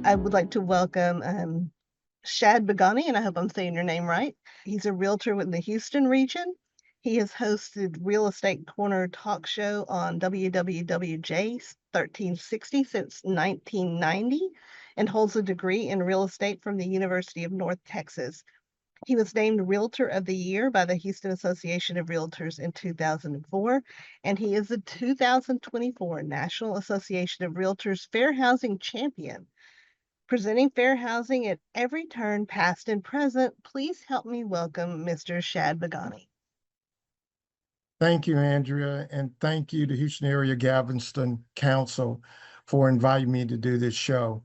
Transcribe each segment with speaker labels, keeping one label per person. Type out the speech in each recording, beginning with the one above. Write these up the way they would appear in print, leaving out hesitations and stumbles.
Speaker 1: I would like to welcome Shad Begani, and I hope I'm saying your name right. He's a realtor in the Houston region. He has hosted Real Estate Corner talk show on WWWJ 1360 since 1990 and holds a degree in real estate from the University of North Texas. He was named Realtor of the Year by the Houston Association of Realtors in 2004, and he is the 2024 National Association of Realtors Fair Housing Champion. Presenting fair housing at every turn, past and present, please help me welcome Mr. Shad Begani.
Speaker 2: Thank you, Andrea, and thank you to Houston Area Galveston Council for inviting me to do this show.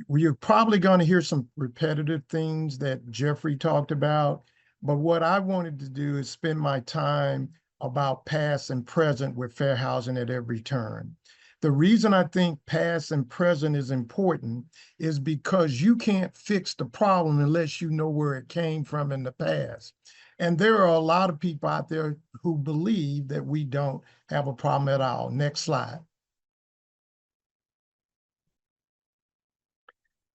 Speaker 2: You're probably going to hear some repetitive things that Jeffrey talked about, but what I wanted to do is spend my time about past and present with fair housing at every turn. The reason I think past and present is important is because you can't fix the problem unless you know where it came from in the past. And there are a lot of people out there who believe that we don't have a problem at all. Next slide.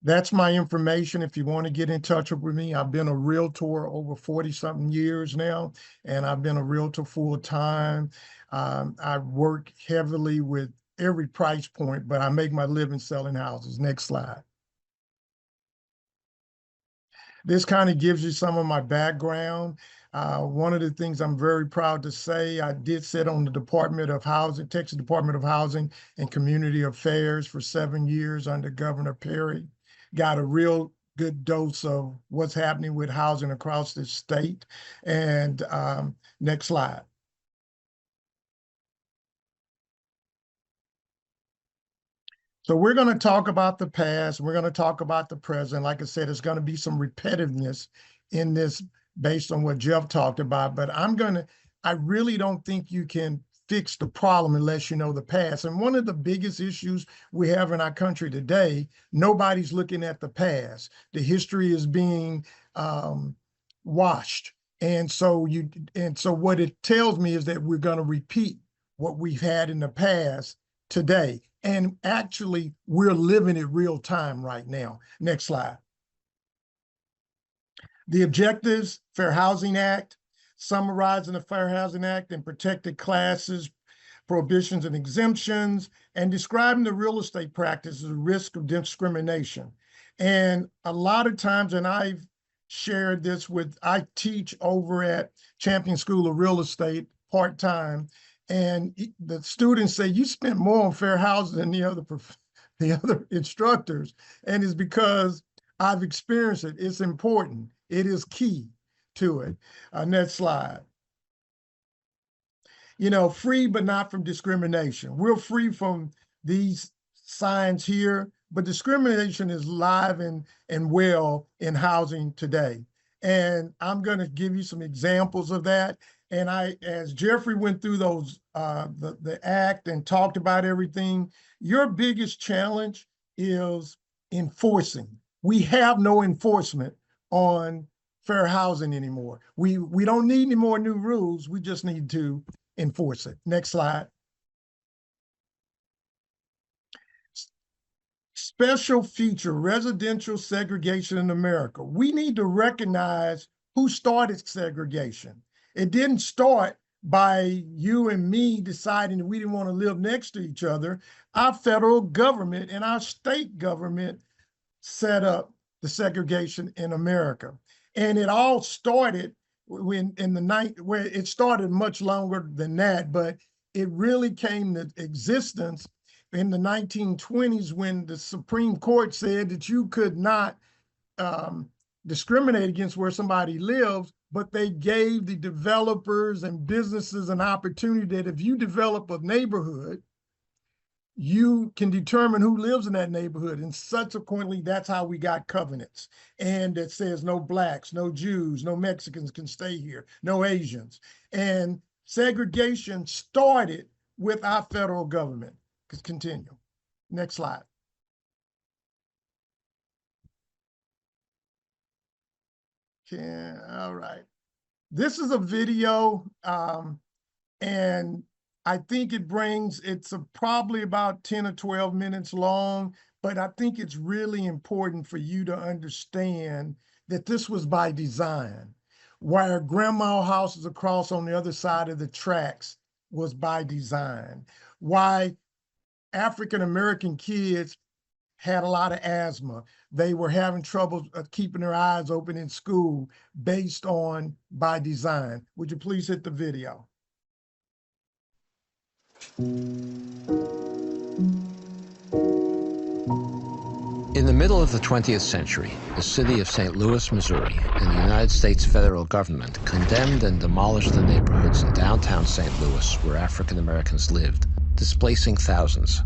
Speaker 2: That's my information if you want to get in touch with me. I've been a realtor over 40-something years now, and I've been a realtor full time. I work heavily with every price point, but I make my living selling houses. Next slide. This kind of gives you some of my background. One of the things I'm very proud to say, I did sit on the Department of Housing, Texas Department of Housing and Community Affairs for 7 years under Governor Perry. Got a real good dose of what's happening with housing across the state. And next slide. So we're going to talk about the past. We're going to talk about the present. Like I said, it's going to be some repetitiveness in this based on what Jeff talked about. But I really don't think you can fix the problem unless you know the past. And one of the biggest issues we have in our country today, nobody's looking at the past. The history is being washed. And so what it tells me is that we're going to repeat what we've had in the past today. And actually, we're living it real time right now. Next slide. The objectives, Fair Housing Act, summarizing the Fair Housing Act and protected classes, prohibitions and exemptions, and describing the real estate practices, the risk of discrimination. And a lot of times, and I've shared this I teach over at Champion School of Real Estate part-time, and the students say, you spent more on fair housing than the other instructors. And it's because I've experienced it. It's important. It is key to it. Next slide. You know, free but not from discrimination. We're free from these signs here, but discrimination is live and well in housing today. And I'm going to give you some examples of that. And as Jeffrey went through those, the act and talked about everything, your biggest challenge is enforcing. We have no enforcement on fair housing anymore. We don't need any more new rules. We just need to enforce it. Next slide. Special feature, residential segregation in America. We need to recognize who started segregation. It didn't start by you and me deciding that we didn't want to live next to each other. Our federal government and our state government set up the segregation in America. And it all started where it started much longer than that, but it really came to existence in the 1920s when the Supreme Court said that you could not discriminate against where somebody lives, but they gave the developers and businesses an opportunity that if you develop a neighborhood, you can determine who lives in that neighborhood. And subsequently, that's how we got covenants. And it says no blacks, no Jews, no Mexicans can stay here, no Asians. And segregation started with our federal government. Continue. Next slide. Okay, all right. This is a video, and I think it's probably about 10 or 12 minutes long, but I think it's really important for you to understand that this was by design. Where grandma houses across on the other side of the tracks was by design. Why African American kids had a lot of asthma. They were having trouble keeping their eyes open in school based on by design. Would you please hit the video?
Speaker 3: In the middle of the 20th century, the city of St. Louis, Missouri, and the United States federal government condemned and demolished the neighborhoods in downtown St. Louis where African Americans lived, displacing thousands.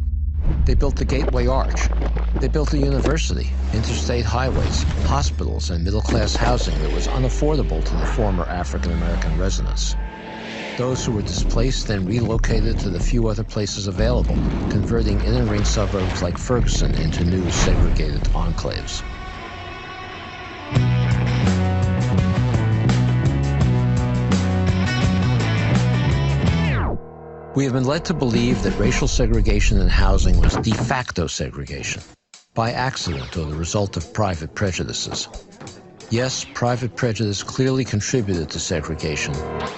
Speaker 3: They built the Gateway Arch. They built a university, interstate highways, hospitals, and middle-class housing that was unaffordable to the former African American residents. Those who were displaced then relocated to the few other places available, converting inner-ring suburbs like Ferguson into new segregated enclaves. We have been led to believe that racial segregation in housing was de facto segregation, by accident or the result of private prejudices. Yes, private prejudice clearly contributed to segregation,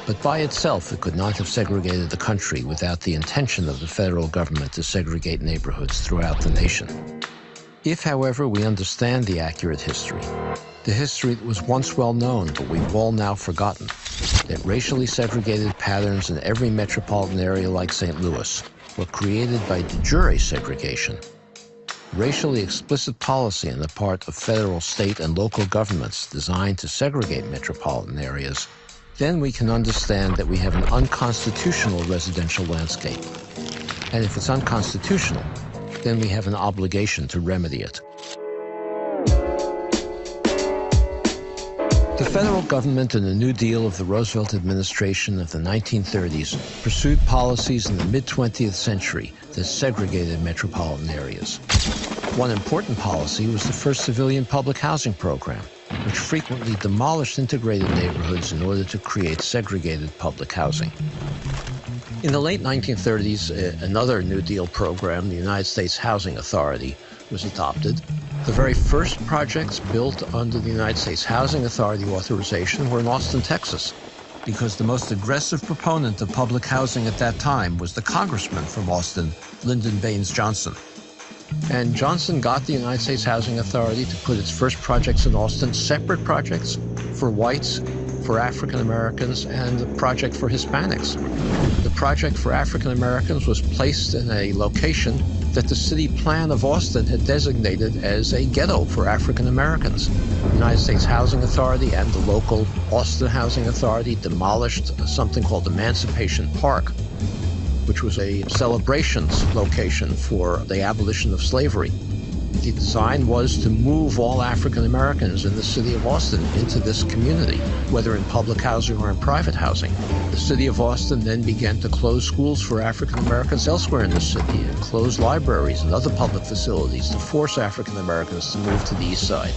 Speaker 3: but by itself it could not have segregated the country without the intention of the federal government to segregate neighborhoods throughout the nation. If, however, we understand the accurate history, the history that was once well known but we've all now forgotten, that racially segregated patterns in every metropolitan area like St. Louis were created by de jure segregation, racially explicit policy on the part of federal, state, and local governments designed to segregate metropolitan areas, then we can understand that we have an unconstitutional residential landscape. And if it's unconstitutional, then we have an obligation to remedy it. The federal government in the New Deal of the Roosevelt administration of the 1930s pursued policies in the mid-20th century that segregated metropolitan areas. One important policy was the first civilian public housing program, which frequently demolished integrated neighborhoods in order to create segregated public housing. In the late 1930s, another New Deal program, the United States Housing Authority, was adopted. The very first projects built under the United States Housing Authority authorization were in Austin, Texas, because the most aggressive proponent of public housing at that time was the congressman from Austin, Lyndon Baines Johnson. And Johnson got the United States Housing Authority to put its first projects in Austin, separate projects for whites, for African Americans, and a project for Hispanics. The project for African Americans was placed in a location that the city plan of Austin had designated as a ghetto for African Americans. The United States Housing Authority and the local Austin Housing Authority demolished something called Emancipation Park, which was a celebrations location for the abolition of slavery. The design was to move all African Americans in the city of Austin into this community, whether in public housing or in private housing. The city of Austin then began to close schools for African Americans elsewhere in the city and close libraries and other public facilities to force African Americans to move to the east side.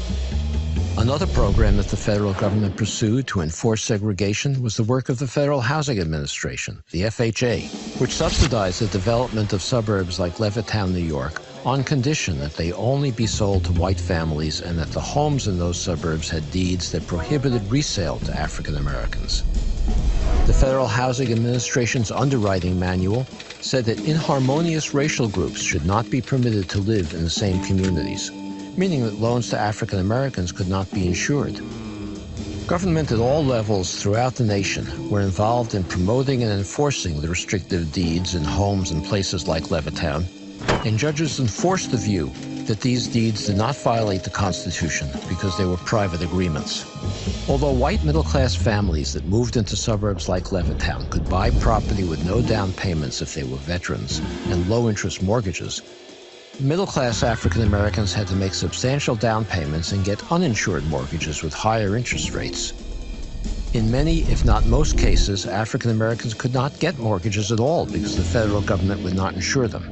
Speaker 3: Another program that the federal government pursued to enforce segregation was the work of the Federal Housing Administration, the FHA, which subsidized the development of suburbs like Levittown, New York, on condition that they only be sold to white families and that the homes in those suburbs had deeds that prohibited resale to African Americans. The Federal Housing Administration's underwriting manual said that inharmonious racial groups should not be permitted to live in the same communities, meaning that loans to African Americans could not be insured. Government at all levels throughout the nation were involved in promoting and enforcing the restrictive deeds in homes and places like Levittown, and judges enforced the view that these deeds did not violate the Constitution because they were private agreements. Although white middle-class families that moved into suburbs like Levittown could buy property with no down payments if they were veterans and low-interest mortgages, middle-class African Americans had to make substantial down payments and get uninsured mortgages with higher interest rates. In many, if not most cases, African Americans could not get mortgages at all because the federal government would not insure them.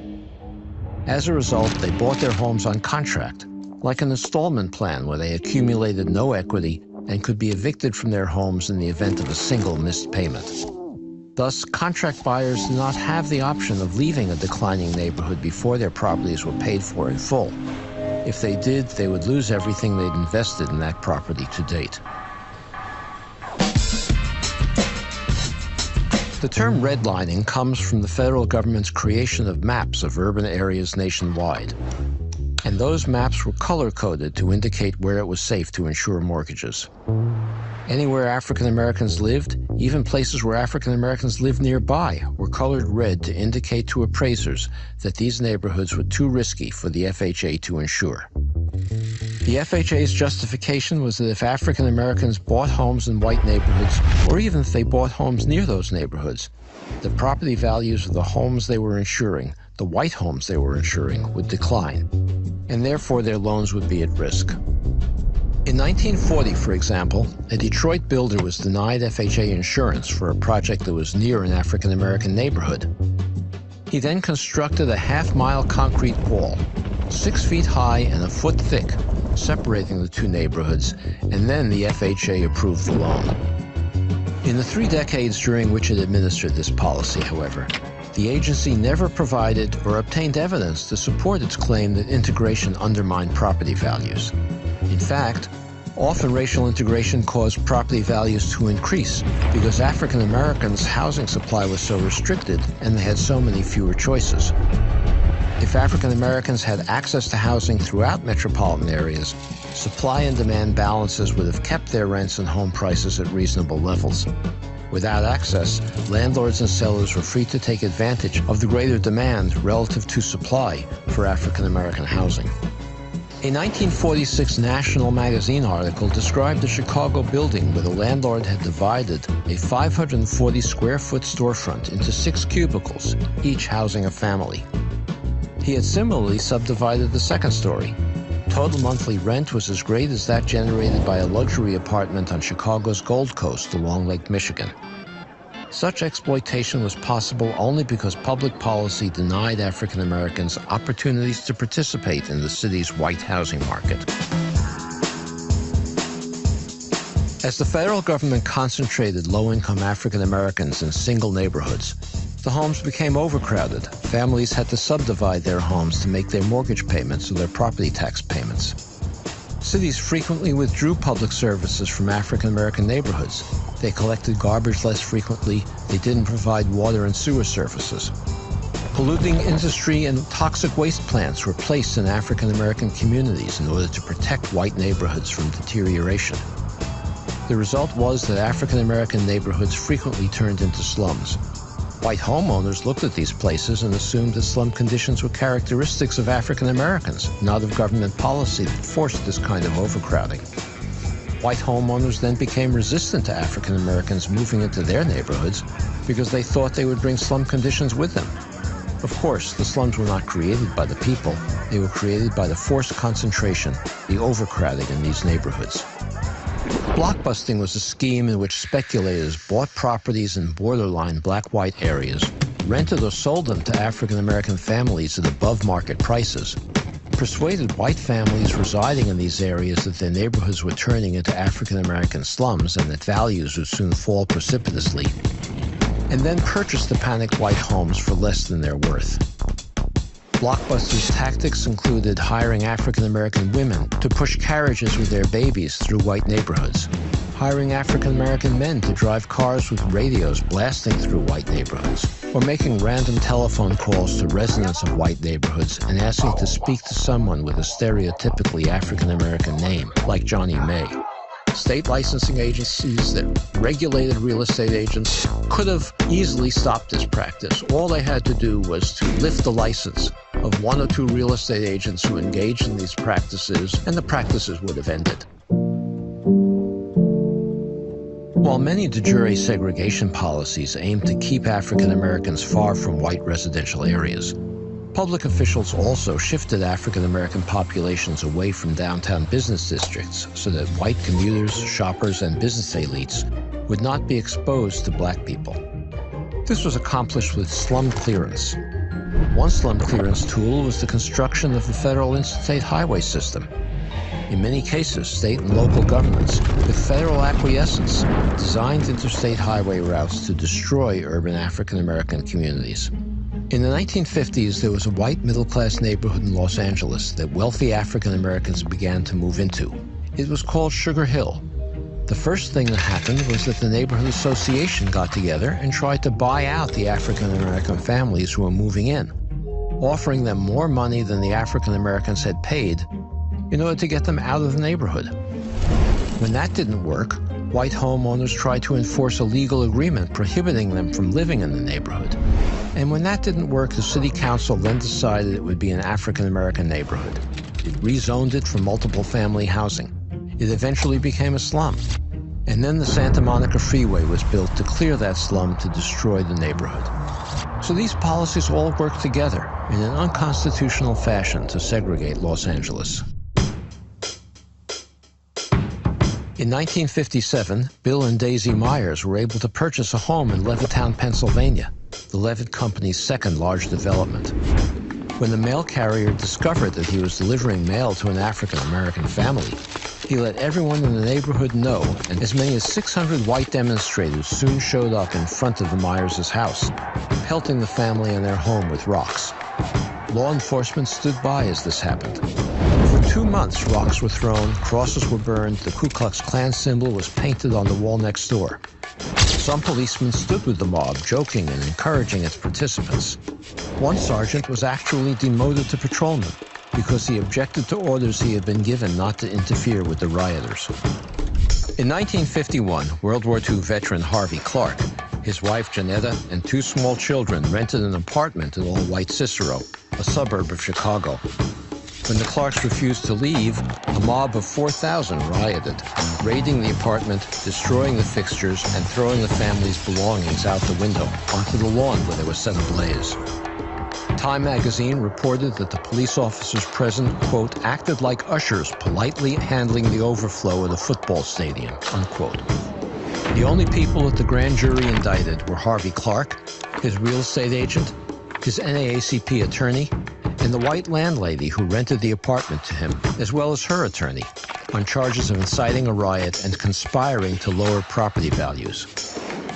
Speaker 3: As a result, they bought their homes on contract, like an installment plan where they accumulated no equity and could be evicted from their homes in the event of a single missed payment. Thus, contract buyers do not have the option of leaving a declining neighborhood before their properties were paid for in full. If they did, they would lose everything they'd invested in that property to date. The term redlining comes from the federal government's creation of maps of urban areas nationwide. And those maps were color-coded to indicate where it was safe to insure mortgages. Anywhere African Americans lived, even places where African Americans lived nearby, were colored red to indicate to appraisers that these neighborhoods were too risky for the FHA to insure. The FHA's justification was that if African Americans bought homes in white neighborhoods, or even if they bought homes near those neighborhoods, the property values of the homes they were insuring, the white homes they were insuring, would decline, and therefore their loans would be at risk. In 1940, for example, a Detroit builder was denied FHA insurance for a project that was near an African American neighborhood. He then constructed a half-mile concrete wall, 6 feet high and a foot thick, separating the two neighborhoods, and then the FHA approved the loan. In the 3 decades during which it administered this policy, however, the agency never provided or obtained evidence to support its claim that integration undermined property values. In fact, often racial integration caused property values to increase because African Americans' housing supply was so restricted and they had so many fewer choices. If African Americans had access to housing throughout metropolitan areas, supply and demand balances would have kept their rents and home prices at reasonable levels. Without access, landlords and sellers were free to take advantage of the greater demand relative to supply for African American housing. A 1946 National Magazine article described a Chicago building where the landlord had divided a 540 square foot storefront into 6 cubicles, each housing a family. He had similarly subdivided the second story. Total monthly rent was as great as that generated by a luxury apartment on Chicago's Gold Coast along Lake Michigan. Such exploitation was possible only because public policy denied African Americans opportunities to participate in the city's white housing market. As the federal government concentrated low-income African Americans in single neighborhoods, the homes became overcrowded. Families had to subdivide their homes to make their mortgage payments or their property tax payments. Cities frequently withdrew public services from African American neighborhoods. They collected garbage less frequently. They didn't provide water and sewer services. Polluting industry and toxic waste plants were placed in African American communities in order to protect white neighborhoods from deterioration. The result was that African American neighborhoods frequently turned into slums. White homeowners looked at these places and assumed that slum conditions were characteristics of African Americans, not of government policy that forced this kind of overcrowding. White homeowners then became resistant to African Americans moving into their neighborhoods because they thought they would bring slum conditions with them. Of course, the slums were not created by the people. They were created by the forced concentration, the overcrowding in these neighborhoods. Blockbusting was a scheme in which speculators bought properties in borderline black-white areas, rented or sold them to African American families at above-market prices, persuaded white families residing in these areas that their neighborhoods were turning into African American slums and that values would soon fall precipitously, and then purchased the panicked white homes for less than their worth. Blockbusters' tactics included hiring African American women to push carriages with their babies through white neighborhoods, hiring African American men to drive cars with radios blasting through white neighborhoods, or making random telephone calls to residents of white neighborhoods and asking to speak to someone with a stereotypically African American name, like Johnny May. State licensing agencies that regulated real estate agents could have easily stopped this practice. All they had to do was to lift the license of 1 or 2 real estate agents who engaged in these practices, and the practices would have ended. While many de jure segregation policies aimed to keep African Americans far from white residential areas, public officials also shifted African American populations away from downtown business districts so that white commuters, shoppers, and business elites would not be exposed to black people. This was accomplished with slum clearance. One slum clearance tool was the construction of the federal interstate highway system. in many cases state and local governments, with federal acquiescence, designed interstate highway routes to destroy urban African American communities. In the 1950s, there was a white middle-class neighborhood in Los Angeles that wealthy African Americans began to move into. It was called Sugar Hill. The first thing that happened was that the neighborhood association got together and tried to buy out the African American families who were moving in, offering them more money than the African Americans had paid in order to get them out of the neighborhood. When that didn't work, white homeowners tried to enforce a legal agreement prohibiting them from living in the neighborhood. And when that didn't work, the city council then decided it would be an African American neighborhood. It rezoned it for multiple family housing. It eventually became a slum. And then the Santa Monica Freeway was built to clear that slum to destroy the neighborhood. So these policies all worked together in an unconstitutional fashion to segregate Los Angeles. In 1957, Bill and Daisy Myers were able to purchase a home in Levittown, Pennsylvania, the Levitt Company's second large development. When the mail carrier discovered that he was delivering mail to an African-American family, he let everyone in the neighborhood know, and as many as 600 white demonstrators soon showed up in front of the Myers' house, pelting the family and their home with rocks. Law enforcement stood by as this happened. For 2 months, rocks were thrown, crosses were burned, the Ku Klux Klan symbol was painted on the wall next door. Some policemen stood with the mob, joking and encouraging its participants. One sergeant was actually demoted to patrolman because he objected to orders he had been given not to interfere with the rioters. In 1951, World War II veteran Harvey Clark, his wife Janetta, and 2 small children rented an apartment in all-white Cicero, a suburb of Chicago. When the Clarks refused to leave, a mob of 4,000 rioted, raiding the apartment, destroying the fixtures, and throwing the family's belongings out the window onto the lawn where they were set ablaze. Time magazine reported that the police officers present, quote, acted like ushers politely handling the overflow at a football stadium, unquote. The only people that the grand jury indicted were Harvey Clark, his real estate agent, his NAACP attorney, and the white landlady who rented the apartment to him, as well as her attorney, on charges of inciting a riot and conspiring to lower property values.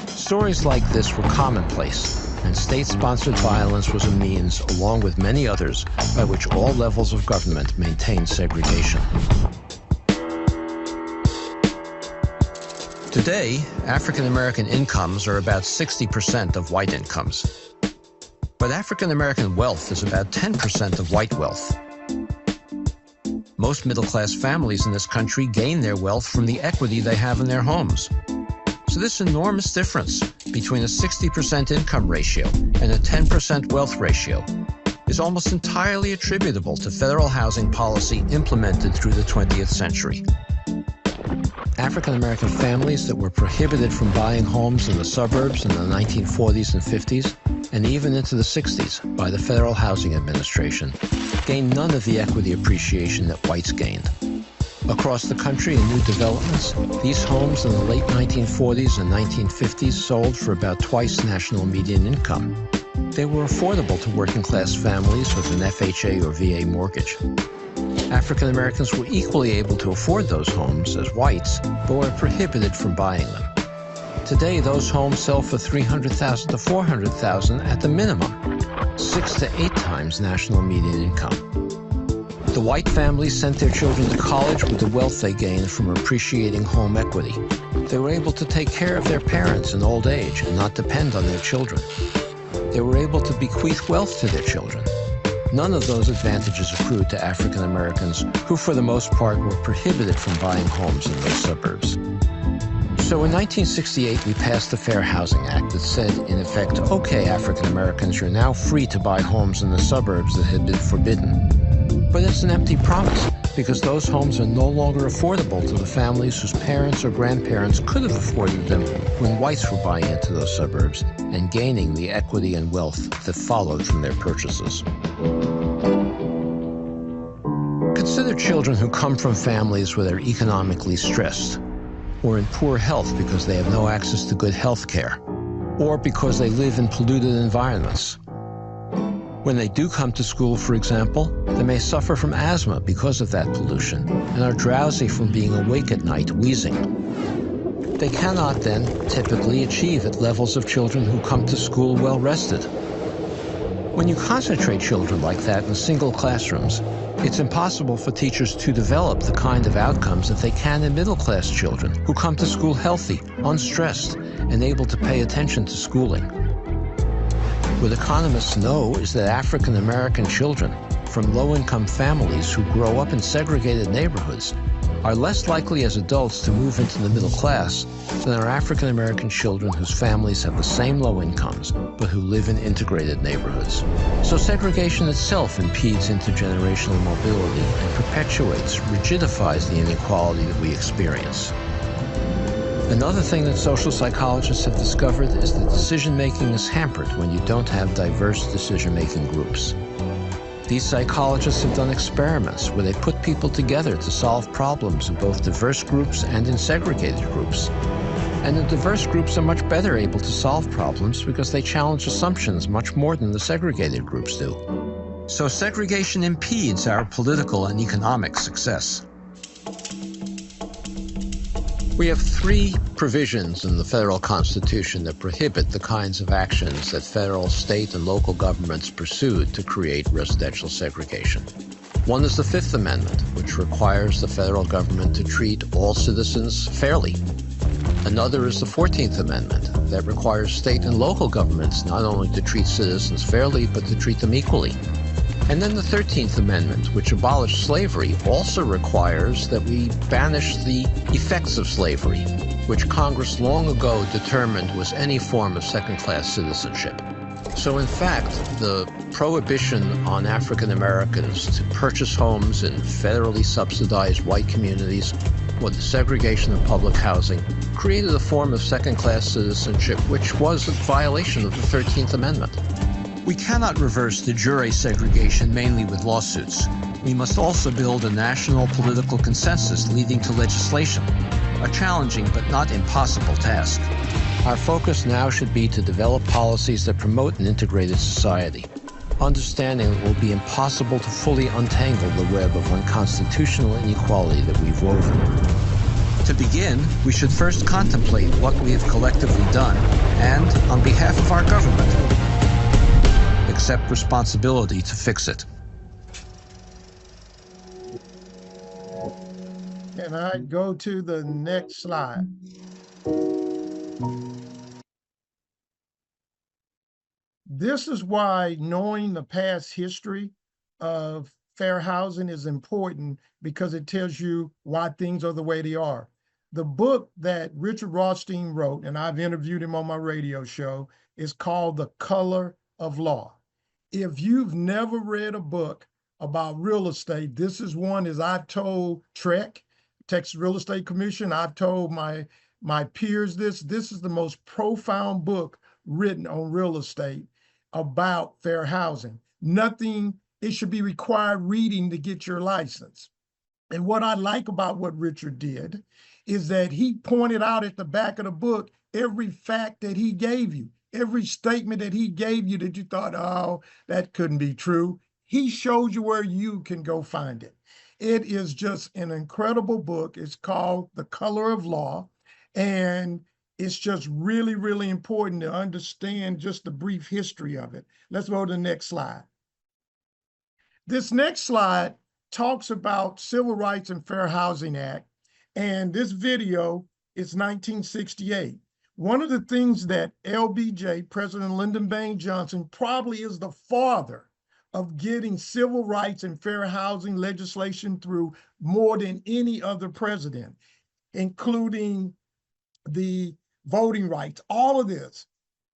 Speaker 3: Stories like this were commonplace, and state-sponsored violence was a means, along with many others, by which all levels of government maintained segregation. Today, African-American incomes are about 60% of white incomes. But African-American wealth is about 10% of white wealth. Most middle-class families in this country gain their wealth from the equity they have in their homes. So this enormous difference between a 60% income ratio and a 10% wealth ratio is almost entirely attributable to federal housing policy implemented through the 20th century. African-American families that were prohibited from buying homes in the suburbs in the 1940s and 50s, and even into the 60s by the Federal Housing Administration, gained none of the equity appreciation that whites gained. Across the country in new developments, these homes in the late 1940s and 1950s sold for about twice national median income. They were affordable to working-class families with an FHA or VA mortgage. African Americans were equally able to afford those homes as whites, but were prohibited from buying them. Today, those homes sell for $300,000 to $400,000 at the minimum, 6 to 8 times national median income. The white families sent their children to college with the wealth they gained from appreciating home equity. They were able to take care of their parents in old age and not depend on their children. They were able to bequeath wealth to their children. None of those advantages accrued to African Americans, who for the most part were prohibited from buying homes in those suburbs. So in 1968, we passed the Fair Housing Act that said, in effect, okay, African Americans, you're now free to buy homes in the suburbs that had been forbidden. But it's an empty promise, because those homes are no longer affordable to the families whose parents or grandparents could have afforded them when whites were buying into those suburbs and gaining the equity and wealth that followed from their purchases. Consider children who come from families where they're economically stressed, or in poor health because they have no access to good health care, or because they live in polluted environments. When they do come to school, for example, they may suffer from asthma because of that pollution and are drowsy from being awake at night, wheezing. They cannot then typically achieve at levels of children who come to school well rested. When you concentrate children like that in single classrooms, it's impossible for teachers to develop the kind of outcomes that they can in middle-class children who come to school healthy, unstressed, and able to pay attention to schooling. What economists know is that African American children from low-income families who grow up in segregated neighborhoods are less likely as adults to move into the middle class than are African American children whose families have the same low incomes but who live in integrated neighborhoods. So segregation itself impedes intergenerational mobility and perpetuates, rigidifies the inequality that we experience. Another thing that social psychologists have discovered is that decision-making is hampered when you don't have diverse decision-making groups. These psychologists have done experiments where they put people together to solve problems in both diverse groups and in segregated groups. And the diverse groups are much better able to solve problems because they challenge assumptions much more than the segregated groups do. So segregation impedes our political and economic success. We have 3 provisions in the federal Constitution that prohibit the kinds of actions that federal, state, and local governments pursued to create residential segregation. One is the Fifth Amendment, which requires the federal government to treat all citizens fairly. Another is the 14th Amendment that requires state and local governments not only to treat citizens fairly, but to treat them equally. And then the 13th Amendment, which abolished slavery, also requires that we banish the effects of slavery, which Congress long ago determined was any form of second-class citizenship. So in fact, the prohibition on African Americans to purchase homes in federally subsidized white communities or the segregation of public housing created a form of second-class citizenship which was a violation of the 13th Amendment. We cannot reverse de jure segregation mainly with lawsuits. We must also build a national political consensus leading to legislation, a challenging but not impossible task. Our focus now should be to develop policies that promote an integrated society, understanding it will be impossible to fully untangle the web of unconstitutional inequality that we've woven. To begin, we should first contemplate what we have collectively done and, on behalf of our government, accept responsibility to fix it.
Speaker 2: Can I go to the next slide? This is why knowing the past history of fair housing is important, because it tells you why things are the way they are. The book that Richard Rothstein wrote, and I've interviewed him on my radio show, is called The Color of Law. If you've never read a book about real estate, this is one, as I've told TREC, Texas Real Estate Commission, I've told my peers this is the most profound book written on real estate about fair housing. It should be required reading to get your license. And what I like about what Richard did is that he pointed out at the back of the book every fact that he gave you. Every statement that he gave you that you thought, oh, that couldn't be true, he showed you where you can go find it. It is just an incredible book. It's called The Color of Law, and it's just really, really important to understand just the brief history of it. Let's go to the next slide. This next slide talks about Civil Rights and Fair Housing Act, and this video is 1968. One of the things that LBJ, President Lyndon Baines Johnson, probably is the father of getting civil rights and fair housing legislation through more than any other president, including the voting rights, all of this.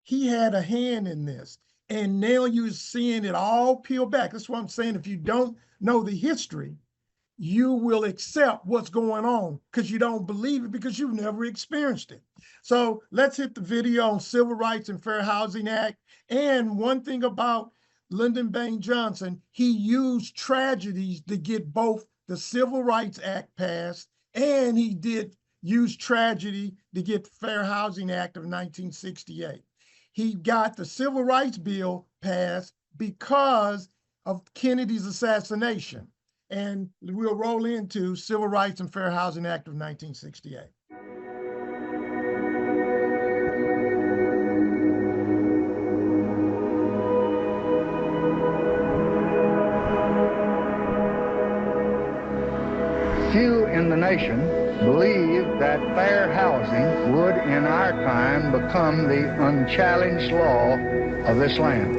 Speaker 2: He had a hand in this. And now you're seeing it all peel back. That's what I'm saying. If you don't know the history, you will accept what's going on because you don't believe it because you've never experienced it. So let's hit the video on Civil Rights and Fair Housing Act. And one thing about Lyndon Baines Johnson, he used tragedies to get both the Civil Rights Act passed, and he did use tragedy to get the Fair Housing Act of 1968. He got the Civil Rights Bill passed because of Kennedy's assassination. And we'll roll into Civil Rights and Fair Housing Act of 1968.
Speaker 4: Few in the nation believe that fair housing would in our time become the unchallenged law of this land.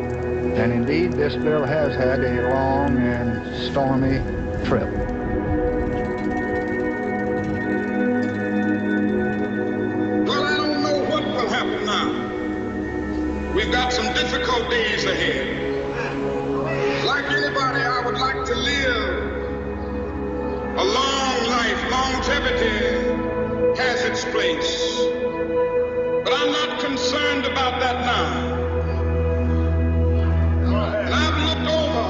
Speaker 4: And indeed, this bill has had a long and stormy trip.
Speaker 5: Well, I don't know what will happen now. We've got some difficult days ahead. Like anybody, I would like to live a long life. Longevity has its place. But I'm not concerned about that now. And I've looked over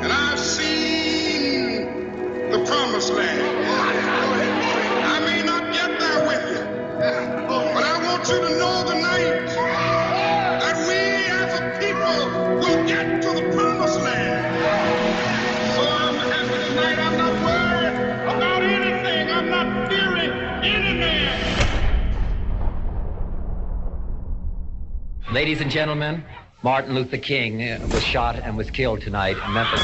Speaker 5: and I've seen the promised land. I may not get there with you, but I want you to know tonight that we as a people will get to the promised land. So I'm happy tonight. I'm not worried about anything. I'm not fearing any man.
Speaker 6: Ladies and gentlemen, Martin Luther King was shot and was killed tonight in Memphis.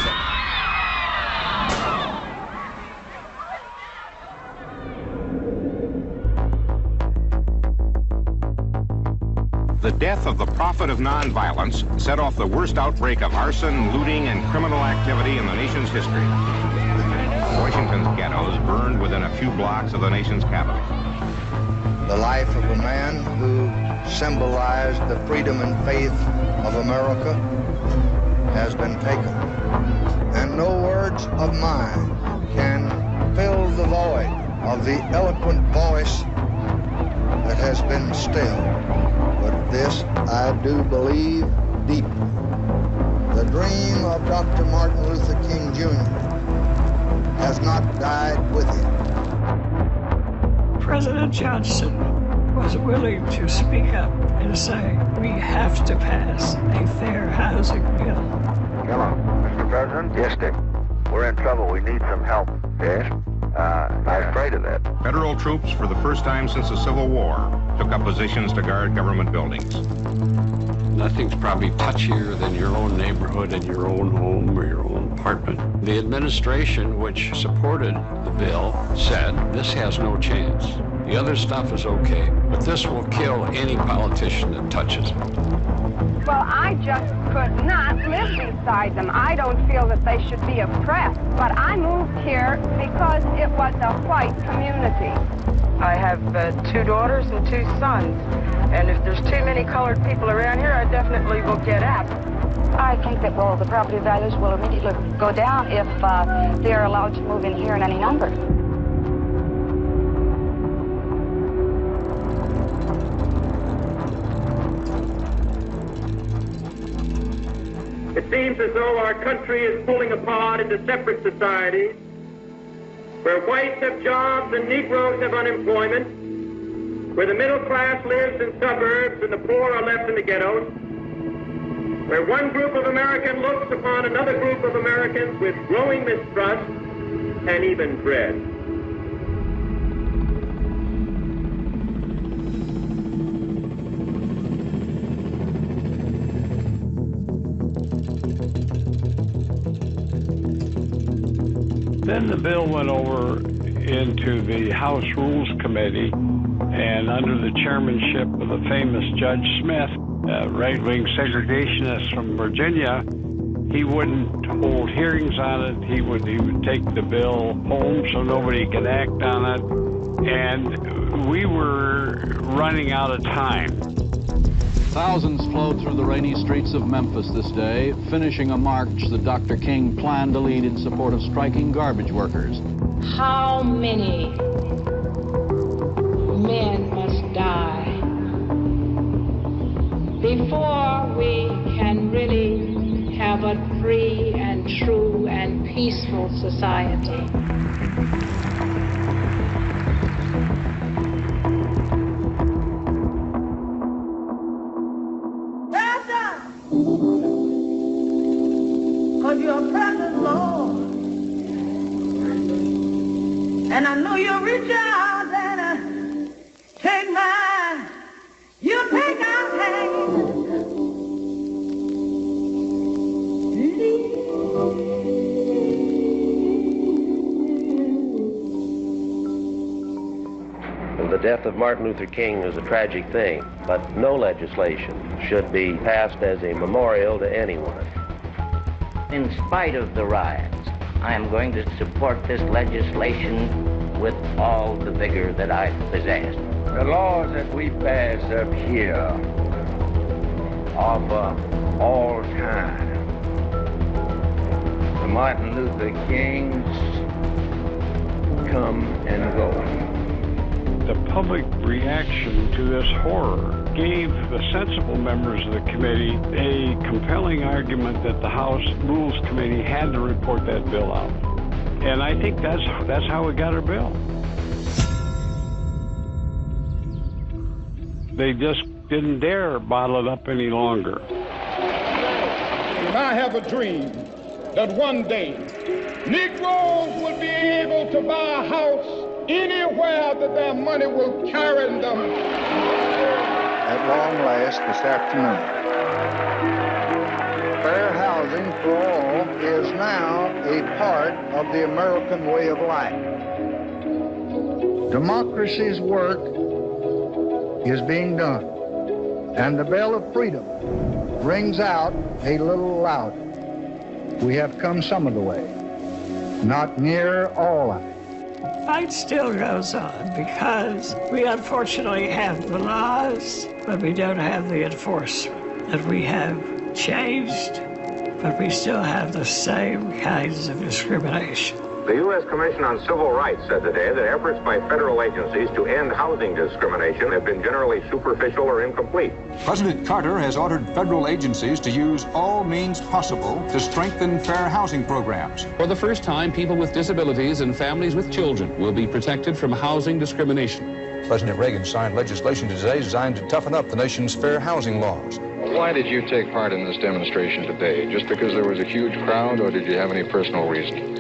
Speaker 7: The death of the prophet of nonviolence set off the worst outbreak of arson, looting, and criminal activity in the nation's history. Washington's ghettos burned within a few blocks of the nation's capital.
Speaker 4: The life of a man who symbolized the freedom and faith of America has been taken. And no words of mine can fill the void of the eloquent voice that has been stilled. But this I do believe deeply. The dream of Dr. Martin Luther King Jr. has not died with him.
Speaker 8: President Johnson was willing to speak up and say, we have to pass a fair housing bill.
Speaker 4: Hello, Mr. President? Yes, Dick. We're in trouble. We need some help. Yes? I'm afraid of that.
Speaker 7: Federal troops, for the first time since the Civil War, took up positions to guard government buildings.
Speaker 9: Nothing's probably touchier than your own neighborhood and your own home or your own apartment. The administration, which supported the bill, said this has no chance. The other stuff is okay, but this will kill any politician that touches it.
Speaker 10: Well, I just could not live beside them. I don't feel that they should be oppressed. But I moved here because it was a white community. I have 2 daughters and 2 sons. And if there's too many colored people around here, I definitely will get out. I think that, well, the property values will immediately go down if they're allowed to move in here in any number.
Speaker 11: It seems as though our country is pulling apart into separate societies, where whites have jobs and Negroes have unemployment, where the middle class lives in suburbs and the poor are left in the ghettos, where one group of Americans looks upon another group of Americans with growing mistrust and even dread.
Speaker 9: Then the bill went over into the House Rules Committee, and under the chairmanship of the famous Judge Smith, right-wing segregationist from Virginia, he wouldn't hold hearings on it. He would take the bill home so nobody could act on it, and we were running out of time.
Speaker 12: Thousands flowed through the rainy streets of Memphis this day, finishing a march that Dr. King planned to lead in support of striking garbage workers.
Speaker 13: How many men must die before we can really have a free and true and peaceful society?
Speaker 14: And I know you'll reach out and take my, you'll take our hand.
Speaker 15: The death of Martin Luther King is a tragic thing, but no legislation should be passed as a memorial to anyone.
Speaker 16: In spite of the riots, I am going to support this legislation with all the vigor that I possess.
Speaker 17: The laws that we pass up here are for all time. The Martin Luther Kings come and go.
Speaker 9: The public reaction to this horror gave the sensible members of the committee a compelling argument that the House Rules Committee had to report that bill out. And I think that's how we got our bill. They just didn't dare bottle it up any longer.
Speaker 5: And I have a dream that one day Negroes will be able to buy a house anywhere that their money will carry them.
Speaker 4: At long last this afternoon, fair housing for all is now a part of the American way of life. Democracy's work is being done, and the bell of freedom rings out a little louder. We have come some of the way, not near all of it.
Speaker 8: Fight still goes on because we unfortunately have the laws, but we don't have the enforcement. That we have changed, but we still have the same kinds of discrimination.
Speaker 7: The U.S. Commission on Civil Rights said today that efforts by federal agencies to end housing discrimination have been generally superficial or incomplete.
Speaker 18: President Carter has ordered federal agencies to use all means possible to strengthen fair housing programs.
Speaker 19: For the first time, people with disabilities and families with children will be protected from housing discrimination.
Speaker 18: President Reagan signed legislation today designed to toughen up the nation's fair housing laws.
Speaker 20: Why did you take part in this demonstration today? Just because there was a huge crowd, or did you have any personal reason?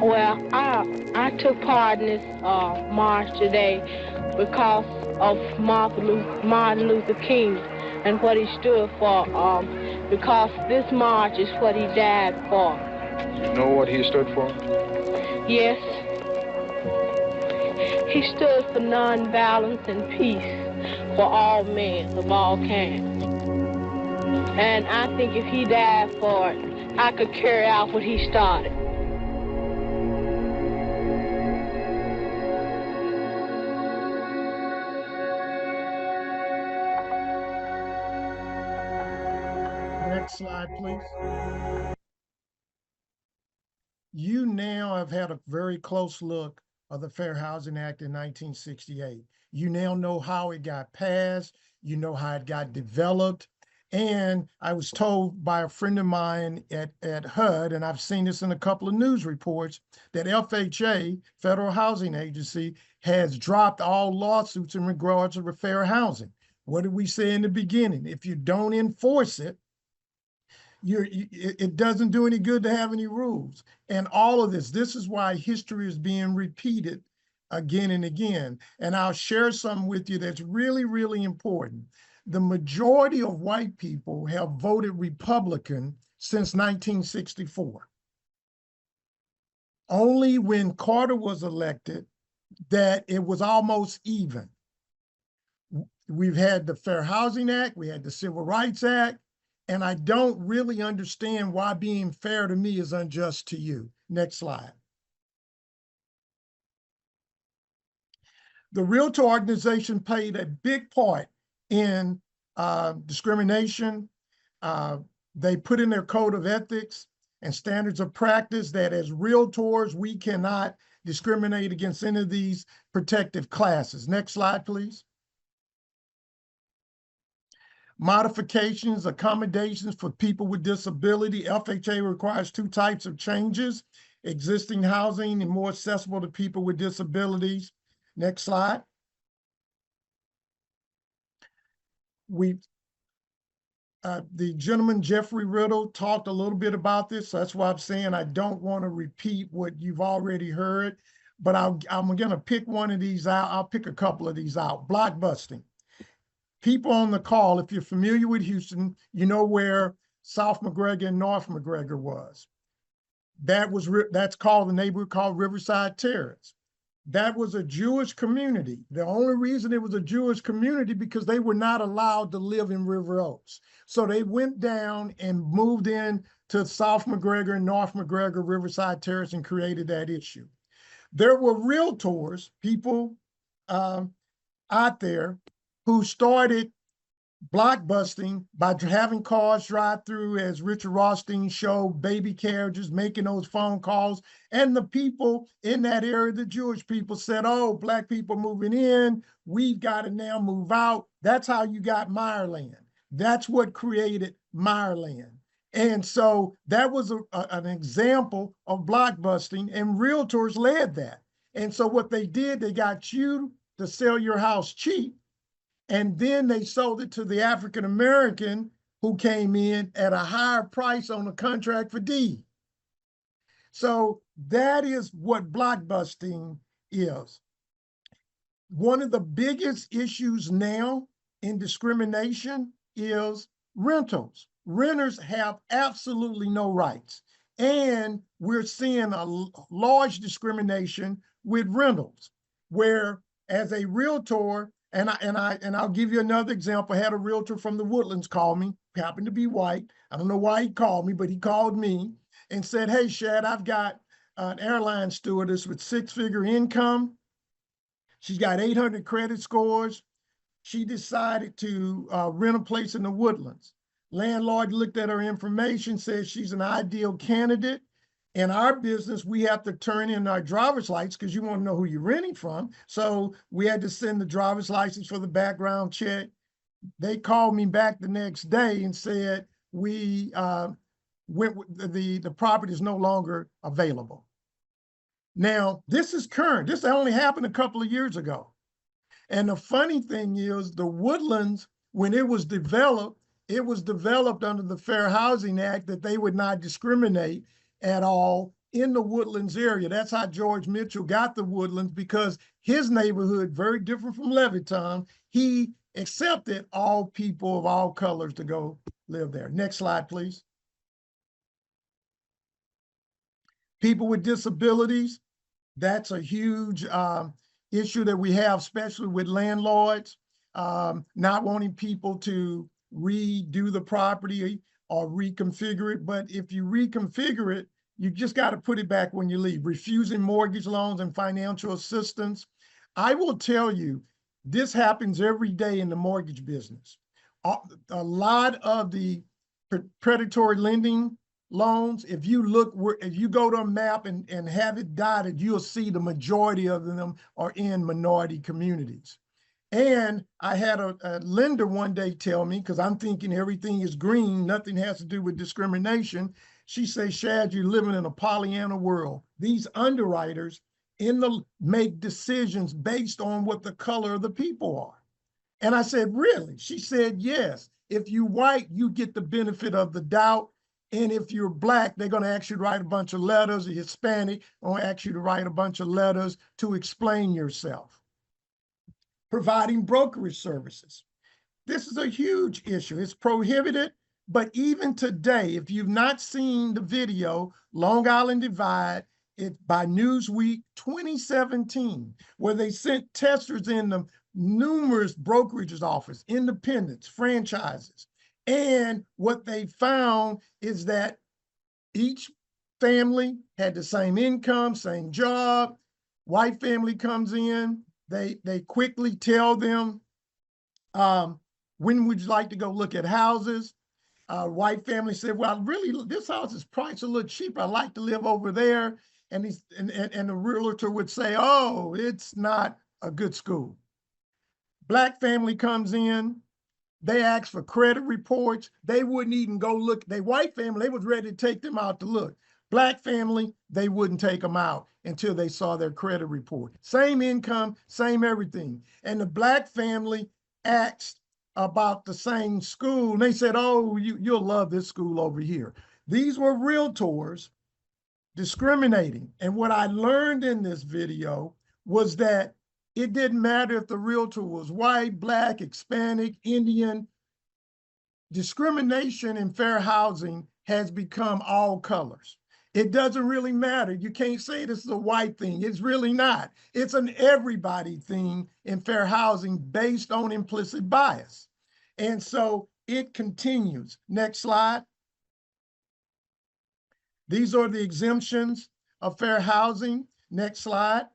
Speaker 13: Well, I took part in this march today because of Martin Luther King and what he stood for, because this march is what he died for.
Speaker 20: You know what he stood for?
Speaker 13: Yes. He stood for nonviolence and peace for all men of all kinds. And I think if he died for it, I could carry out what he started.
Speaker 2: Next slide, please. You now have had a very close look of the Fair Housing Act in 1968. You now know how it got passed, you know how it got developed, and I was told by a friend of mine at HUD, and I've seen this in a couple of news reports, that FHA, Federal Housing Agency, has dropped all lawsuits in regards to fair housing. What did we say in the beginning? If you don't enforce it, it doesn't do any good to have any rules. And all of this is why history is being repeated again and again. And I'll share something with you that's really, really important. The majority of white people have voted Republican since 1964. Only when Carter was elected that it was almost even. We've had the Fair Housing Act, we had the Civil Rights Act, and I don't really understand why being fair to me is unjust to you. Next slide. The Realtor organization played a big part in discrimination. They put in their code of ethics and standards of practice that as realtors, we cannot discriminate against any of these protective classes. Next slide, please. Modifications, accommodations for people with disability. FHA requires two types of changes: existing housing and more accessible to people with disabilities. Next slide. The gentleman, Jeffrey Riddle, talked a little bit about this. So that's why I'm saying I don't want to repeat what you've already heard, but I'm gonna pick one of these out. I'll pick a couple of these out. Blockbusting. People on the call, if you're familiar with Houston, you know where South McGregor and North McGregor was. That's called the neighborhood called Riverside Terrace. That was a Jewish community. The only reason it was a Jewish community because they were not allowed to live in River Oaks. So they went down and moved in to South McGregor and North McGregor, Riverside Terrace, and created that issue. There were realtors, people out there who started blockbusting by having cars drive through, as Richard Rothstein showed, baby carriages, making those phone calls. And the people in that area, the Jewish people, said, oh, Black people moving in, we've got to now move out. That's how you got Meyerland. That's what created Meyerland. And so that was an example of blockbusting, and realtors led that. And so what they did, they got you to sell your house cheap, and then they sold it to the African-American who came in at a higher price on the contract for deed. So that is what blockbusting is. One of the biggest issues now in discrimination is rentals. Renters have absolutely no rights. And we're seeing a large discrimination with rentals, where as a realtor, and I'll give you another example. I had a realtor from the Woodlands call me, happened to be white. I don't know why he called me, but he called me and said, hey, Shad, I've got an airline stewardess with 6-figure income. She's got 800 credit scores. She decided to rent a place in the Woodlands. Landlord looked at her information, said she's an ideal candidate. In our business, we have to turn in our driver's license because you want to know who you're renting from. So we had to send the driver's license for the background check. They called me back the next day and said, the property is no longer available. Now, this is current. This only happened a couple of years ago. And the funny thing is, the Woodlands, when it was developed under the Fair Housing Act that they would not discriminate at all in the Woodlands area. That's how George Mitchell got the Woodlands, because his neighborhood, very different from Levittown, he accepted all people of all colors to go live there. Next slide, please. People with disabilities, that's a huge issue that we have, especially with landlords, not wanting people to redo the property or reconfigure it. But if you reconfigure it, you just got to put it back when you leave. Refusing mortgage loans and financial assistance. I will tell you, this happens every day in the mortgage business. A lot of the predatory lending loans, if you go to a map and have it dotted, you'll see the majority of them are in minority communities. And I had a lender one day tell me, because I'm thinking everything is green, nothing has to do with discrimination. She says, Shad, you're living in a Pollyanna world. These underwriters make decisions based on what the color of the people are. And I said, really? She said, yes. If you're white, you get the benefit of the doubt. And if you're Black, they're going to ask you to write a bunch of letters. Or Hispanic, or ask you to write a bunch of letters to explain yourself. Providing brokerage services. This is a huge issue. It's prohibited, but even today, if you've not seen the video, Long Island Divide, it's by Newsweek 2017, where they sent testers in the numerous brokerages office, independents, franchises. And what they found is that each family had the same income, same job. White family comes in, they quickly tell them, when would you like to go look at houses? White family said, well, really, this house is priced a little cheaper. I'd like to live over there. And the realtor would say, oh, it's not a good school. Black family comes in, they ask for credit reports. They wouldn't even go look. They white family, they was ready to take them out to look. Black family, they wouldn't take them out until they saw their credit report. Same income, same everything. And the Black family asked about the same school. And they said, oh, you'll love this school over here. These were realtors discriminating. And what I learned in this video was that it didn't matter if the realtor was white, black, Hispanic, Indian. Discrimination in fair housing has become all colors. It doesn't really matter. You can't say this is a white thing. It's really not. It's an everybody thing in fair housing based on implicit bias. And so it continues. Next slide. These are the exemptions of fair housing. Next slide.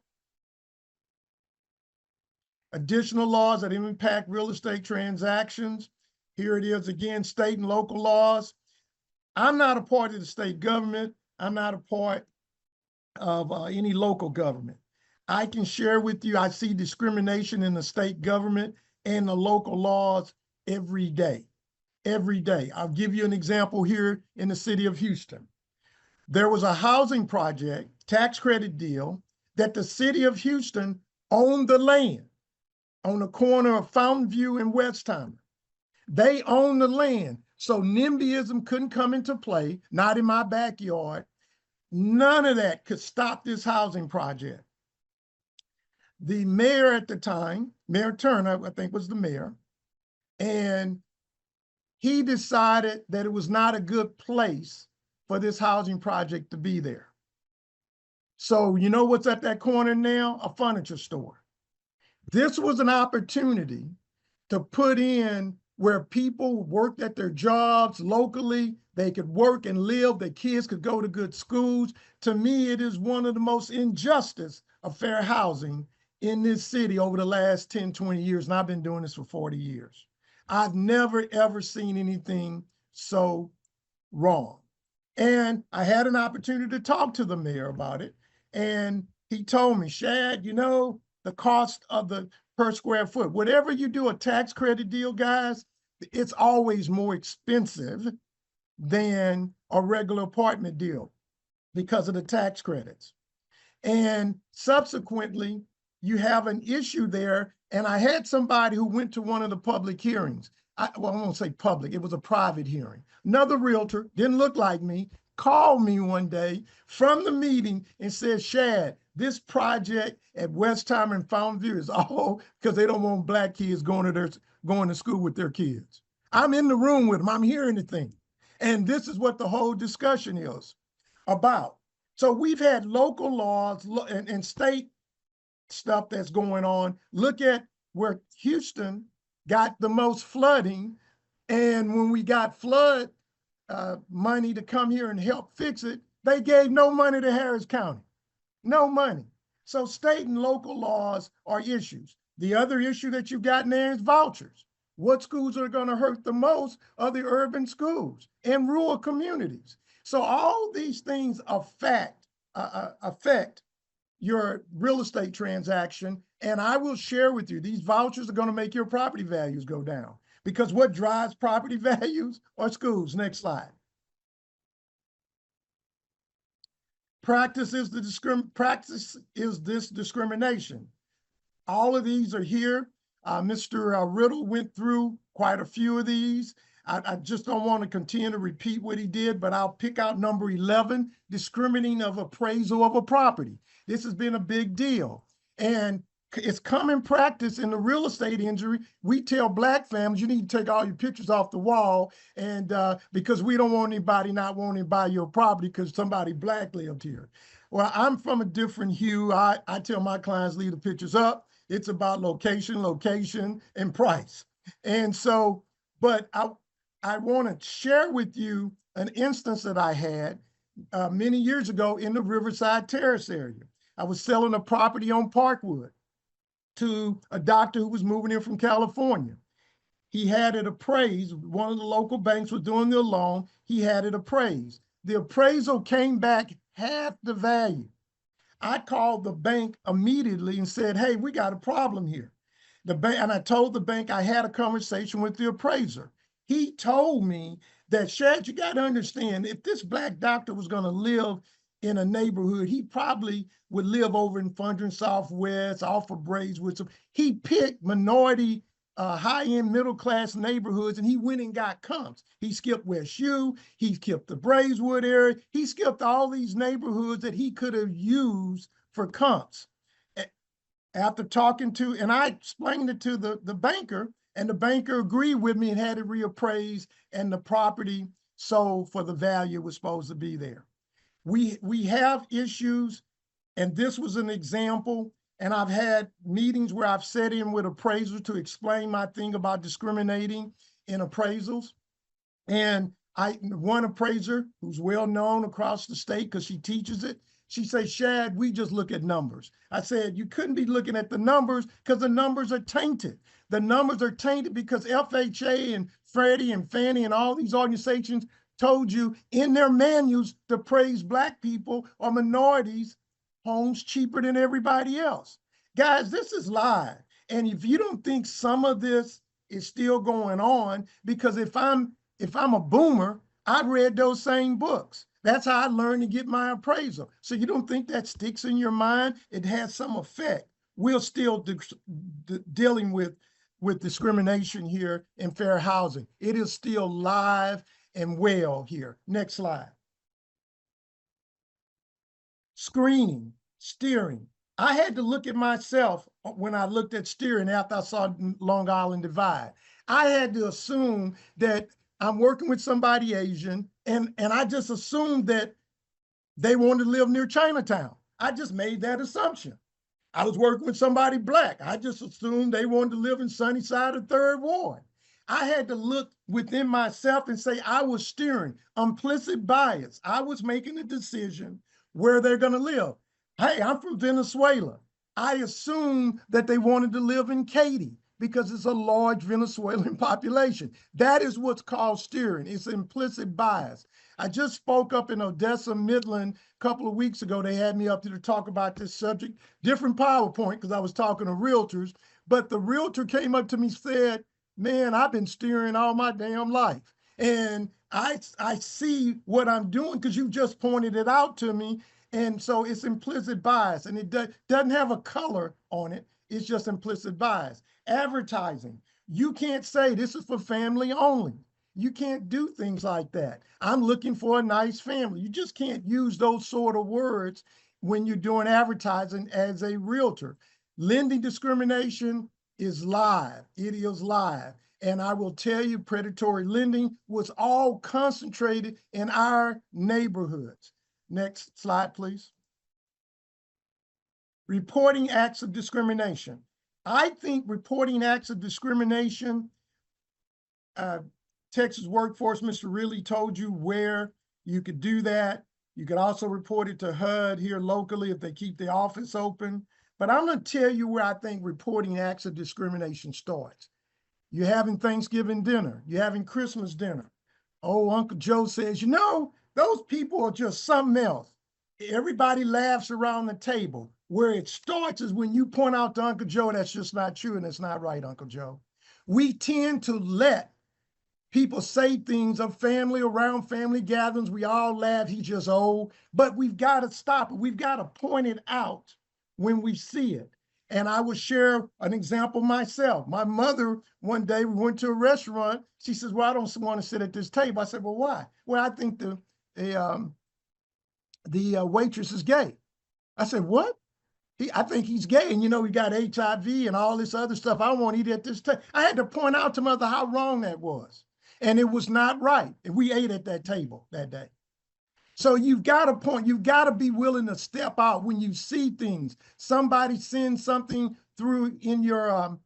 Speaker 2: Additional laws that impact real estate transactions. Here it is again, state and local laws. I'm not a part of the state government. I'm not a part of any local government. I can share with you, I see discrimination in the state government and the local laws every day. Every day. I'll give you an example here in the city of Houston. There was a housing project, tax credit deal, that the city of Houston owned the land on the corner of Fountain View and Westheimer. They own the land. So NIMBYism couldn't come into play, not in my backyard. None of that could stop this housing project. The mayor at the time, Mayor Turner, I think was the mayor, and he decided that it was not a good place for this housing project to be there. So you know what's at that corner now? A furniture store. This was an opportunity to put in where people worked at their jobs locally, they could work and live, their kids could go to good schools. To me, it is one of the most injustice of fair housing in this city over the last 10, 20 years, and I've been doing this for 40 years. I've never, ever seen anything so wrong. And I had an opportunity to talk to the mayor about it, and he told me, Shad, you know, the cost of the per square foot, whatever you do a tax credit deal, guys, it's always more expensive than a regular apartment deal because of the tax credits. And subsequently, you have an issue there. And I had somebody who went to one of the public hearings. Well, I won't say public, it was a private hearing. Another realtor, didn't look like me, called me one day from the meeting and said, Shad, this project at Westheimer and Fountain View is all because they don't want black kids going to school with their kids. I'm in the room with them, I'm hearing the thing. And this is what the whole discussion is about. So we've had local laws and state stuff that's going on. Look at where Houston got the most flooding. And when we got flood money to come here and help fix it, they gave no money to Harris County. No money. So state and local laws are issues. The other issue that you've got there is vouchers. What schools are going to hurt the most are the urban schools and rural communities. So all these things affect your real estate transaction. And I will share with you, these vouchers are going to make your property values go down, because what drives property values are schools. Next slide. Practice is this discrimination. All of these are here. Mr. Riddle went through quite a few of these. I just don't want to continue to repeat what he did, but I'll pick out number 11, discriminating of appraisal of a property. This has been a big deal. And it's common practice in the real estate industry. We tell black families, you need to take all your pictures off the wall, and because we don't want anybody not wanting to buy your property because somebody black lived here. Well, I'm from a different hue. I tell my clients, leave the pictures up. It's about location, and price. And so, but I want to share with you an instance that I had many years ago in the Riverside Terrace area. I was selling a property on Parkwood to a doctor who was moving in from California. He had it appraised. One of the local banks was doing the loan. He had it appraised. The appraisal came back half the value. I called the bank immediately and said, hey, we got a problem here. The bank, and I told the bank I had a conversation with the appraiser. He told me that, Shad, you got to understand, if this black doctor was going to live in a neighborhood, he probably would live over in Fondren Southwest, off of Braeswood. He picked minority high-end middle-class neighborhoods, and he went and got comps. He skipped West U, he skipped the Braeswood area, he skipped all these neighborhoods that he could have used for comps. After talking to, and I explained it to the banker, and the banker agreed with me and had it reappraised, and the property sold for the value it was supposed to be there. We have issues, and this was an example. And I've had meetings where I've sat in with appraisers to explain my thing about discriminating in appraisals. And one appraiser who's well known across the state because she teaches it, she says, Shad, we just look at numbers. I said, you couldn't be looking at the numbers because the numbers are tainted. The numbers are tainted because FHA and Freddie and Fannie and all these organizations told you in their manuals to praise Black people or minorities homes cheaper than everybody else. Guys, this is live. And if you don't think some of this is still going on, because if I'm a boomer, I've read those same books. That's how I learned to get my appraisal. So you don't think that sticks in your mind? It has some effect. We're still dealing with discrimination here in fair housing. It is still live and well here. Next slide. Screening, steering. I had to look at myself when I looked at steering after I saw Long Island Divide. I had to assume that I'm working with somebody Asian, and I just assumed that they wanted to live near Chinatown. I just made that assumption. I was working with somebody Black. I just assumed they wanted to live in Sunnyside or Third Ward. I had to look within myself and say I was steering, implicit bias. I was making a decision where they're going to live. Hey, I'm from Venezuela. I assumed that they wanted to live in Katy because it's a large Venezuelan population. That is what's called steering. It's implicit bias. I just spoke up in Odessa, Midland a couple of weeks ago. They had me up there to talk about this subject, different PowerPoint because I was talking to realtors, but the realtor came up to me and said, man, I've been steering all my damn life. And I see what I'm doing because you just pointed it out to me. And so it's implicit bias, and it doesn't have a color on it. It's just implicit bias. Advertising. You can't say this is for family only. You can't do things like that. I'm looking for a nice family. You just can't use those sort of words when you're doing advertising as a realtor. Lending discrimination is live. It is live. And I will tell you, predatory lending was all concentrated in our neighborhoods. Next slide, please. Reporting acts of discrimination. I think reporting acts of discrimination, Texas Workforce, Mr. Riley told you where you could do that. You could also report it to HUD here locally if they keep the office open. But I'm going to tell you where I think reporting acts of discrimination starts. You're having Thanksgiving dinner. You're having Christmas dinner. Oh, Uncle Joe says, you know, those people are just something else. Everybody laughs around the table. Where it starts is when you point out to Uncle Joe, that's just not true and it's not right, Uncle Joe. We tend to let people say things of family, around family gatherings. We all laugh, he's just old, but we've got to stop it. We've got to point it out when we see it. And I will share an example myself. My mother, one day we went to a restaurant. She says, well, I don't want to sit at this table. I said, well, why? Well, I think the waitress is gay. I said, what? I think he's gay, and you know, he got HIV and all this other stuff. I don't want to eat at this table. I had to point out to mother how wrong that was. And it was not right. And we ate at that table that day. So you've got to point, you've got to be willing to step out when you see things. Somebody sends something through in your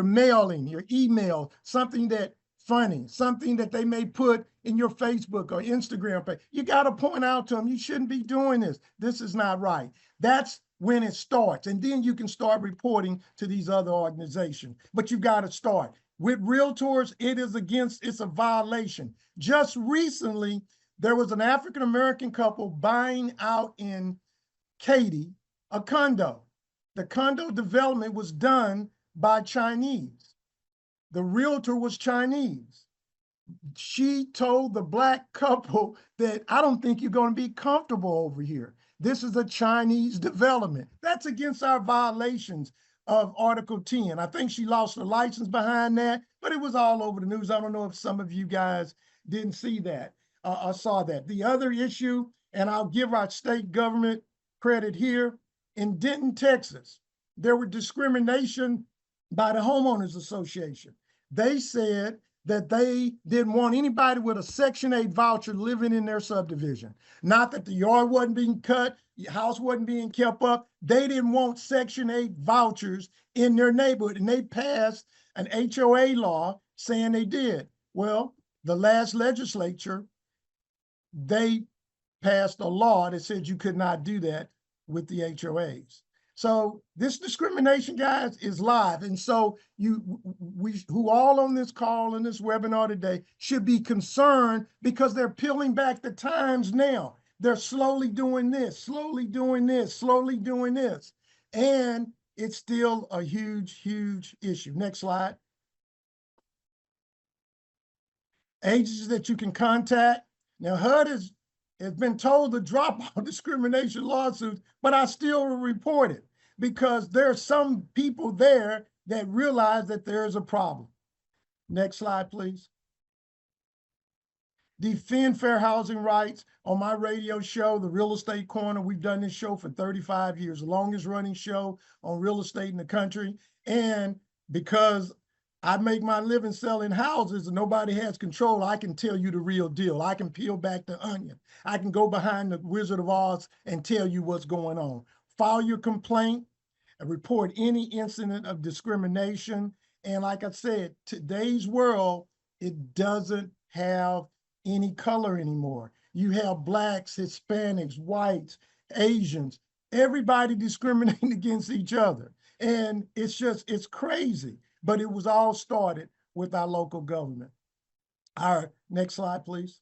Speaker 2: mailing, your email, something that funny, something that they may put in your Facebook or Instagram page. You got to point out to them, you shouldn't be doing this. This is not right. That's when it starts. And then you can start reporting to these other organizations. But you've got to start. With realtors, it's a violation. Just recently, there was an African-American couple buying out in Katy a condo. The condo development was done by Chinese. The realtor was Chinese. She told the Black couple that I don't think you're going to be comfortable over here. This is a Chinese development. That's against our violations of Article 10. I think she lost her license behind that, but it was all over the news. I don't know if some of you guys didn't see that or saw that. The other issue, and I'll give our state government credit here, in Denton, Texas, there were discrimination by the Homeowners Association. They said that they didn't want anybody with a Section 8 voucher living in their subdivision. Not that the yard wasn't being cut, the house wasn't being kept up. They didn't want Section 8 vouchers in their neighborhood, and they passed an HOA law saying they did. Well, the last legislature, they passed a law that said you could not do that with the HOAs. So this discrimination, guys, is live. And so we who all on this call and this webinar today should be concerned, because they're peeling back the times now. They're slowly doing this, slowly doing this, slowly doing this. And it's still a huge, huge issue. Next slide. Agencies that you can contact. Now, HUD has been told to drop all discrimination lawsuits, but I still report it, because there are some people there that realize that there is a problem. Next slide, please. Defend fair housing rights. On my radio show, The Real Estate Corner, we've done this show for 35 years, the longest running show on real estate in the country. And because I make my living selling houses and nobody has control, I can tell you the real deal. I can peel back the onion. I can go behind the Wizard of Oz and tell you what's going on. File your complaint and report any incident of discrimination. And like I said, today's world, it doesn't have any color anymore. You have Blacks, Hispanics, whites, Asians, everybody discriminating against each other. And it's crazy. But it was all started with our local government. All right, next slide, please.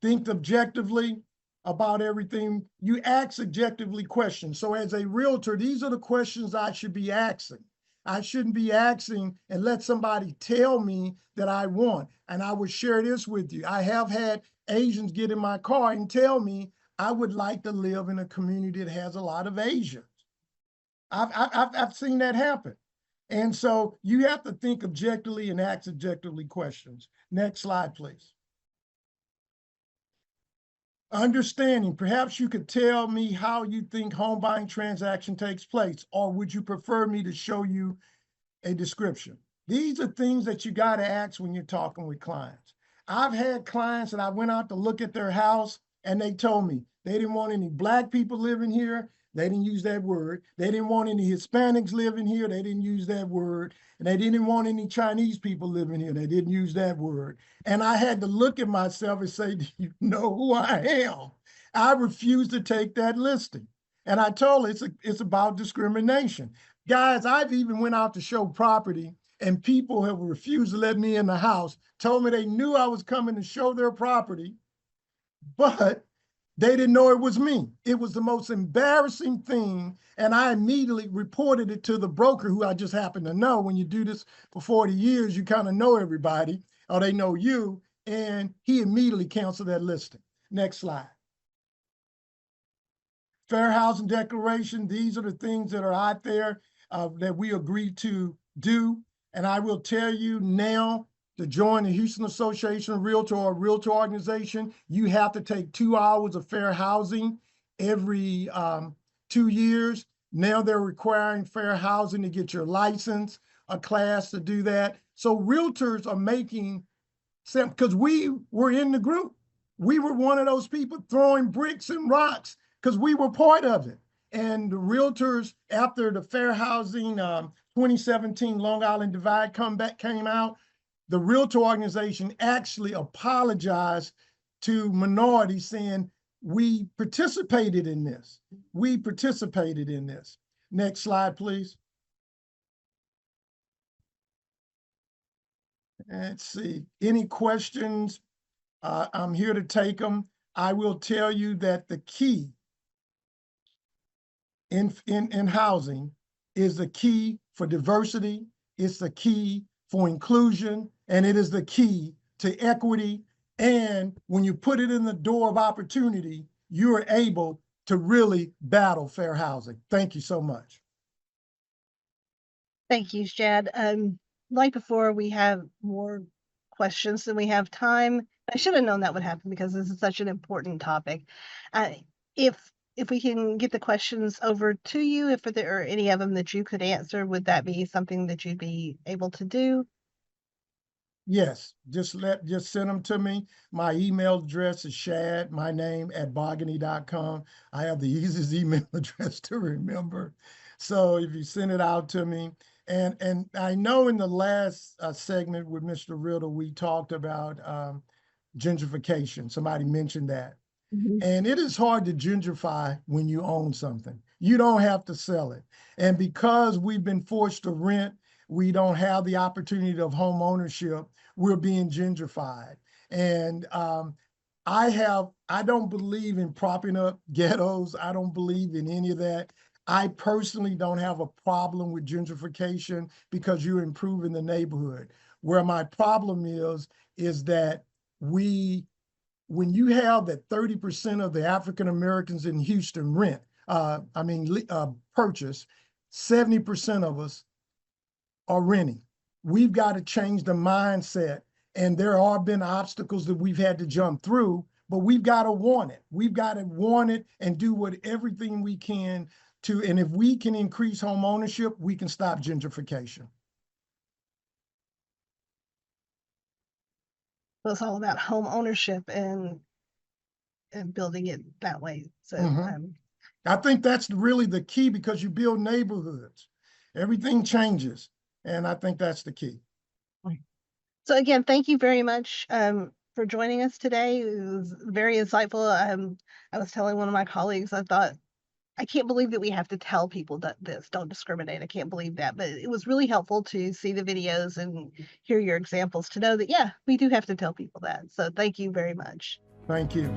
Speaker 2: Think objectively about everything. You ask objectively questions. So as a realtor, these are the questions I should be asking. I shouldn't be asking and let somebody tell me that I want. And I would share this with you. I have had Asians get in my car and tell me I would like to live in a community that has a lot of Asians. I've seen that happen. And so you have to think objectively and ask objectively questions. Next slide, please. Understanding, perhaps you could tell me how you think home buying transaction takes place, or would you prefer me to show you a description? These are things that you got to ask when you're talking with clients. I've had clients that I went out to look at their house and they told me they didn't want any Black people living here. They didn't use that word. They didn't want any Hispanics living here. They didn't use that word. And they didn't want any Chinese people living here. They didn't use that word. And I had to look at myself and say, do you know who I am? I refused to take that listing. And I told her it's about discrimination. Guys, I've even went out to show property and people have refused to let me in the house, told me they knew I was coming to show their property, but they didn't know it was me. It was the most embarrassing thing. And I immediately reported it to the broker, who I just happened to know. When you do this for 40 years, you kind of know everybody, or they know you. And he immediately canceled that listing. Next slide. Fair housing declaration. These are the things that are out there that we agreed to do. And I will tell you now, to join the Houston Association of Realtor or Realtor organization, you have to take 2 hours of fair housing every 2 years. Now they're requiring fair housing to get your license, a class to do that. So realtors are making sense, because we were in the group. We were one of those people throwing bricks and rocks because we were part of it. And the realtors, after the fair housing 2017 Long Island Divide came out, the Realtor organization actually apologized to minorities, saying, we participated in this. We participated in this. Next slide, please. Let's see, any questions? I'm here to take them. I will tell you that the key in housing is the key for diversity. It's the key for inclusion, and it is the key to equity. And when you put it in the door of opportunity, you are able to really battle fair housing. Thank you so much.
Speaker 1: Thank you, Shad. Like before, we have more questions than we have time. I should have known that would happen because this is such an important topic. If we can get the questions over to you, if there are any of them that you could answer, would that be something that you'd be able to do?
Speaker 2: Yes, just send them to me. My email address is Shad, my name, @bogany.com. I have the easiest email address to remember. So if you send it out to me, and I know in the last segment with Mr. Riddle, we talked about gentrification. Somebody mentioned that. And it is hard to gentrify when you own something. You don't have to sell it. And because we've been forced to rent, we don't have the opportunity of home ownership, we're being gentrified. And I don't believe in propping up ghettos. I don't believe in any of that. I personally don't have a problem with gentrification because you're improving the neighborhood. Where my problem is that when you have that 30% of the African Americans in Houston purchase, 70% of us are renting. We've got to change the mindset. And there have been obstacles that we've had to jump through, but we've got to want it. We've got to want it and do everything we can to, and if we can increase home ownership, we can stop gentrification.
Speaker 1: So it's all about home ownership and building it that way. So
Speaker 2: I think that's really the key because you build neighborhoods. Everything changes. And I think that's the key.
Speaker 1: So again, thank you very much for joining us today. It was very insightful. I was telling one of my colleagues, I thought, I can't believe that we have to tell people that don't discriminate. I can't believe that. But it was really helpful to see the videos and hear your examples to know that, yeah, we do have to tell people that. So thank you very much.
Speaker 2: Thank you.